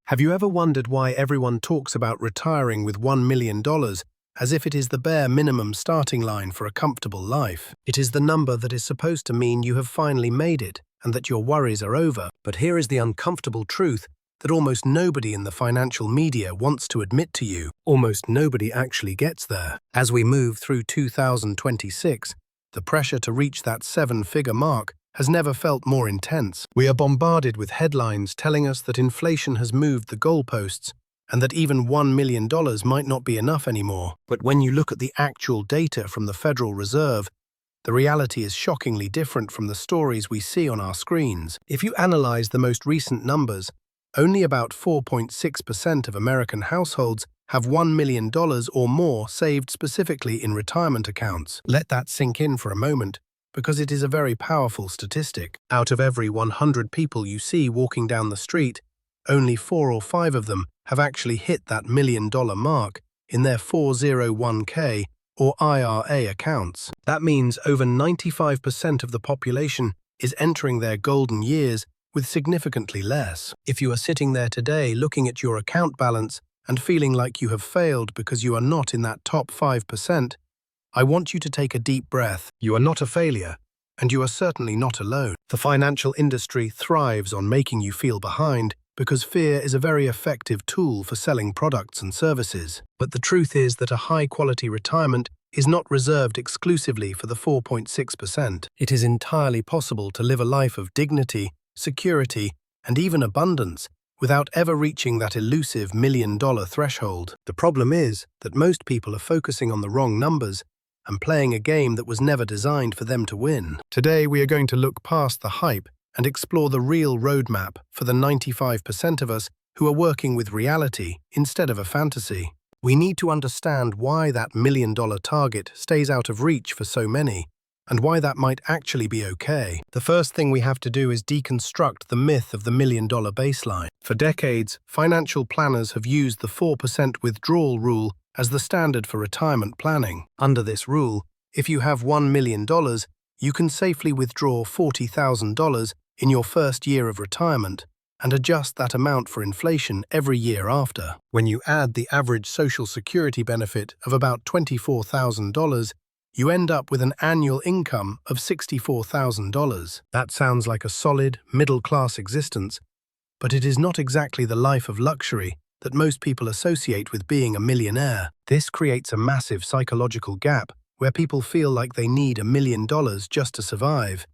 Have you ever wondered why everyone talks about retiring with $1 million as if it is the bare minimum starting line for a comfortable life? It is the number that is supposed to mean you have finally made it and that your worries are over. But here is the uncomfortable truth that almost nobody in the financial media wants to admit to you. Almost nobody actually gets there. As we move through 2026, the pressure to reach that seven-figure mark has never felt more intense. We are bombarded with headlines telling us that inflation has moved the goalposts and that even $1 million might not be enough anymore. But when you look at the actual data from the Federal Reserve, the reality is shockingly different from the stories we see on our screens. If you analyze the most recent numbers, only about 4.6% of American households have $1 million or more saved specifically in retirement accounts. Let that sink in for a moment, because it is a very powerful statistic. Out of every 100 people you see walking down the street, only 4 or 5 of them have actually hit that $1 million mark in their 401k or IRA accounts. That means over 95% of the population is entering their golden years with significantly less. If you are sitting there today looking at your account balance and feeling like you have failed because you are not in that top 5%, I want you to take a deep breath. You are not a failure, and you are certainly not alone. The financial industry thrives on making you feel behind because fear is a very effective tool for selling products and services. But the truth is that a high-quality retirement is not reserved exclusively for the 4.6%. It is entirely possible to live a life of dignity, security, and even abundance without ever reaching that elusive $1 million threshold. The problem is that most people are focusing on the wrong numbers and playing a game that was never designed for them to win. Today, we are going to look past the hype and explore the real roadmap for the 95% of us who are working with reality instead of a fantasy. We need to understand why that $1 million target stays out of reach for so many, and why that might actually be okay. The first thing we have to do is deconstruct the myth of the $1 million baseline. For decades, financial planners have used the 4% withdrawal rule as the standard for retirement planning. Under this rule, if you have $1 million, you can safely withdraw $40,000 in your first year of retirement and adjust that amount for inflation every year after. When you add the average Social Security benefit of about $24,000, you end up with an annual income of $64,000. That sounds like a solid, middle-class existence, but it is not exactly the life of luxury that most people associate with being a millionaire. This creates a massive psychological gap where people feel like they need $1 million just to survive,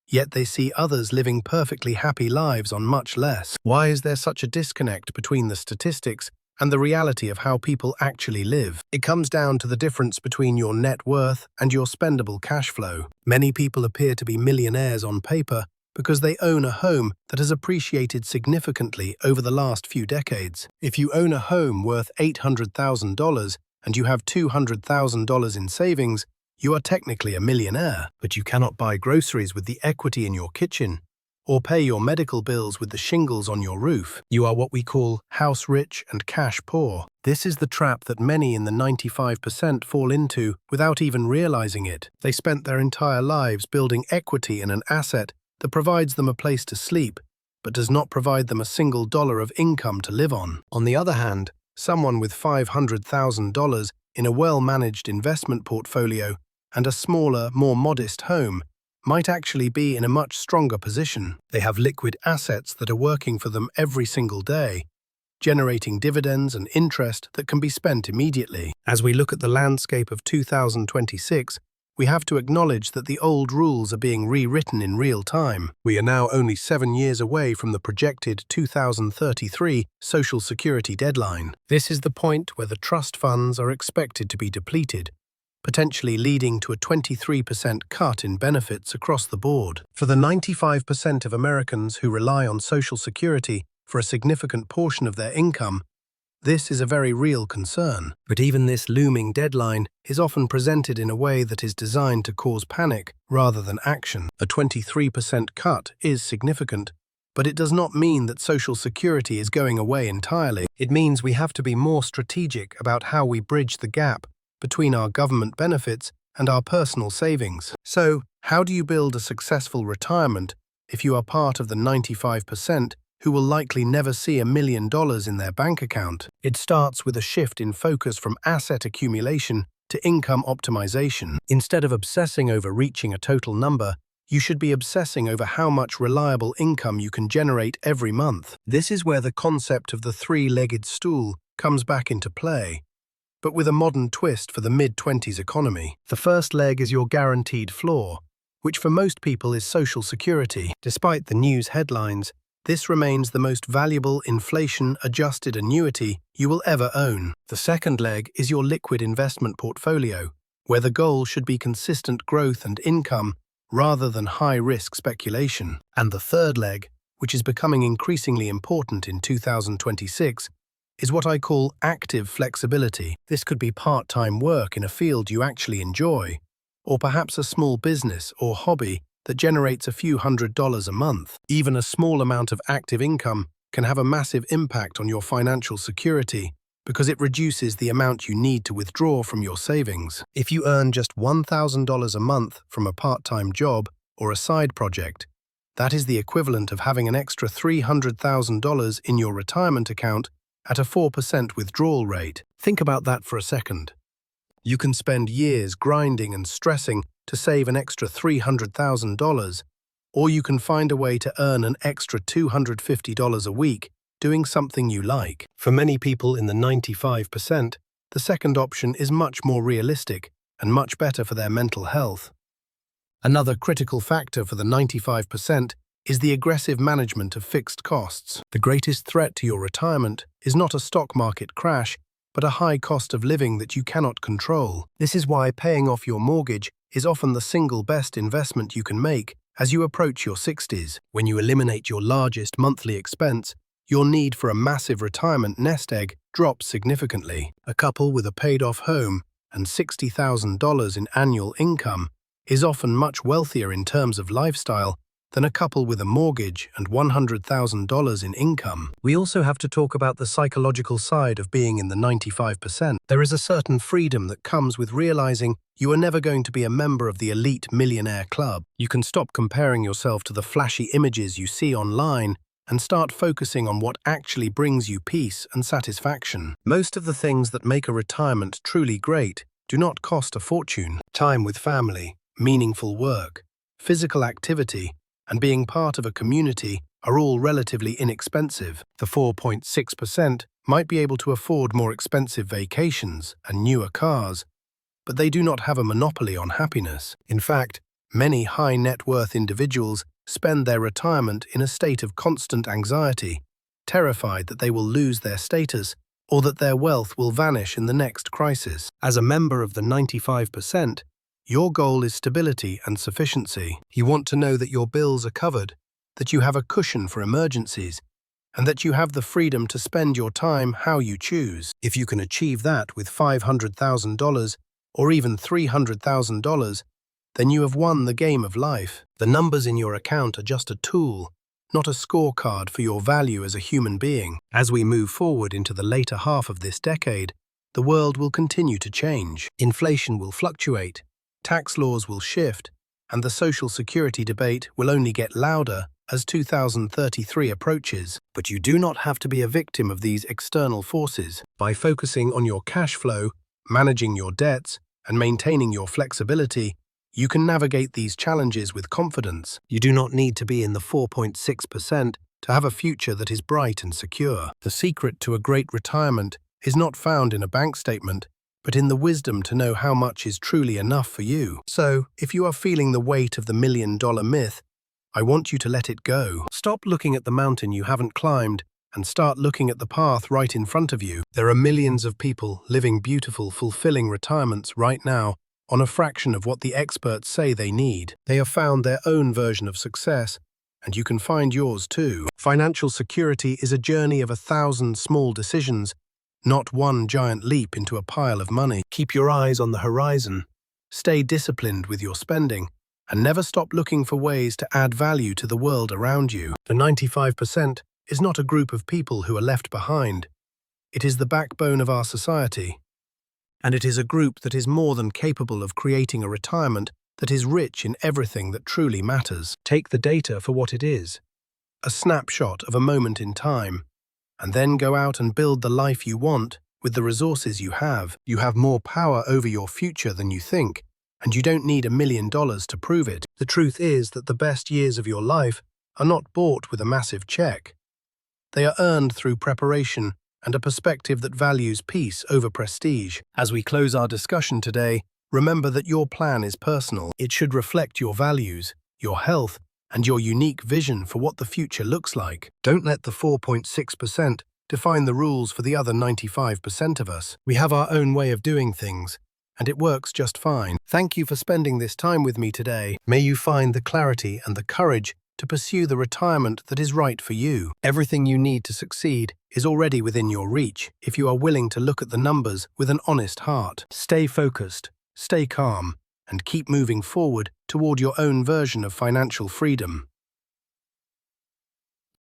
yet they see others living perfectly happy lives on much less. Why is there such a disconnect between the statistics and the reality of how people actually live? It comes down to the difference between your net worth and your spendable cash flow. Many people appear to be millionaires on paper because they own a home that has appreciated significantly over the last few decades. If you own a home worth $800,000 and you have $200,000 in savings, you are technically a millionaire. But you cannot buy groceries with the equity in your kitchen or pay your medical bills with the shingles on your roof. You are what we call house rich and cash poor. This is the trap that many in the 95% fall into without even realizing it. They spent their entire lives building equity in an asset that provides them a place to sleep, but does not provide them a single dollar of income to live on. On the other hand, someone with $500,000 in a well-managed investment portfolio and a smaller, more modest home might actually be in a much stronger position. They have liquid assets that are working for them every single day, generating dividends and interest that can be spent immediately. As we look at the landscape of 2026, we have to acknowledge that the old rules are being rewritten in real time. We are now only 7 years away from the projected 2033 Social Security deadline. This is the point where the trust funds are expected to be depleted, potentially leading to a 23% cut in benefits across the board. For the 95% of Americans who rely on Social Security for a significant portion of their income, this is a very real concern. But even this looming deadline is often presented in a way that is designed to cause panic rather than action. A 23% cut is significant, but it does not mean that Social Security is going away entirely. It means we have to be more strategic about how we bridge the gap between our government benefits and our personal savings. So, how do you build a successful retirement if you are part of the 95% who will likely never see $1 million in their bank account. It starts with a shift in focus from asset accumulation to income optimization. Instead of obsessing over reaching a total number, you should be obsessing over how much reliable income you can generate every month. This is where the concept of the three-legged stool comes back into play, but with a modern twist for the mid-20s economy. The first leg is your guaranteed floor, which for most people is Social Security. Despite the news headlines, this remains the most valuable inflation-adjusted annuity you will ever own. The second leg is your liquid investment portfolio, where the goal should be consistent growth and income rather than high-risk speculation. And the third leg, which is becoming increasingly important in 2026, is what I call active flexibility. This could be part-time work in a field you actually enjoy, or perhaps a small business or hobby that generates a few $100s a month. Even a small amount of active income can have a massive impact on your financial security because it reduces the amount you need to withdraw from your savings. If you earn just $1,000 a month from a part-time job or a side project, that is the equivalent of having an extra $300,000 in your retirement account at a 4% withdrawal rate. Think about that for a second. You can spend years grinding and stressing to save an extra $300,000, or you can find a way to earn an extra $250 a week doing something you like. For many people in the 95%, the second option is much more realistic and much better for their mental health. Another critical factor for the 95% is the aggressive management of fixed costs. The greatest threat to your retirement is not a stock market crash, but a high cost of living that you cannot control. This is why paying off your mortgage is often the single best investment you can make as you approach your 60s. When you eliminate your largest monthly expense, your need for a massive retirement nest egg drops significantly. A couple with a paid-off home and $60,000 in annual income is often much wealthier in terms of lifestyle than a couple with a mortgage and $100,000 in income. We also have to talk about the psychological side of being in the 95%. There is a certain freedom that comes with realizing you are never going to be a member of the elite millionaire club. You can stop comparing yourself to the flashy images you see online and start focusing on what actually brings you peace and satisfaction. Most of the things that make a retirement truly great do not cost a fortune. Time with family, meaningful work, physical activity, and being part of a community are all relatively inexpensive. The 4.6% might be able to afford more expensive vacations and newer cars, but they do not have a monopoly on happiness. In fact, many high net worth individuals spend their retirement in a state of constant anxiety, terrified that they will lose their status or that their wealth will vanish in the next crisis. As a member of the 95%, your goal is stability and sufficiency. You want to know that your bills are covered, that you have a cushion for emergencies, and that you have the freedom to spend your time how you choose. If you can achieve that with $500,000 or even $300,000, then you have won the game of life. The numbers in your account are just a tool, not a scorecard for your value as a human being. As we move forward into the later half of this decade, the world will continue to change. Inflation will fluctuate, tax laws will shift, and the Social Security debate will only get louder as 2033 approaches. But you do not have to be a victim of these external forces. By focusing on your cash flow, managing your debts, and maintaining your flexibility, you can navigate these challenges with confidence. You do not need to be in the 4.6% to have a future that is bright and secure. The secret to a great retirement is not found in a bank statement, but in the wisdom to know how much is truly enough for you. So, if you are feeling the weight of the $1 million myth, I want you to let it go. Stop looking at the mountain you haven't climbed and start looking at the path right in front of you. There are millions of people living beautiful, fulfilling retirements right now on a fraction of what the experts say they need. They have found their own version of success, and you can find yours too. Financial security is a journey of 1,000 small decisions, not one giant leap into a pile of money. Keep your eyes on the horizon, stay disciplined with your spending, and never stop looking for ways to add value to the world around you. The 95% is not a group of people who are left behind. It is the backbone of our society. And it is a group that is more than capable of creating a retirement that is rich in everything that truly matters. Take the data for what it is. a snapshot of a moment in time, and then go out and build the life you want with the resources you have. You have more power over your future than you think, and you don't need $1 million to prove it. The truth is that the best years of your life are not bought with a massive check. They are earned through preparation and a perspective that values peace over prestige. As we close our discussion today, remember that your plan is personal. It should reflect your values, your health, and your unique vision for what the future looks like. Don't let the 4.6% define the rules for the other 95% of us. We have our own way of doing things, and it works just fine. Thank you for spending this time with me today. May you find the clarity and the courage to pursue the retirement that is right for you. Everything you need to succeed is already within your reach if you are willing to look at the numbers with an honest heart. Stay focused, stay calm, and keep moving forward toward your own version of financial freedom.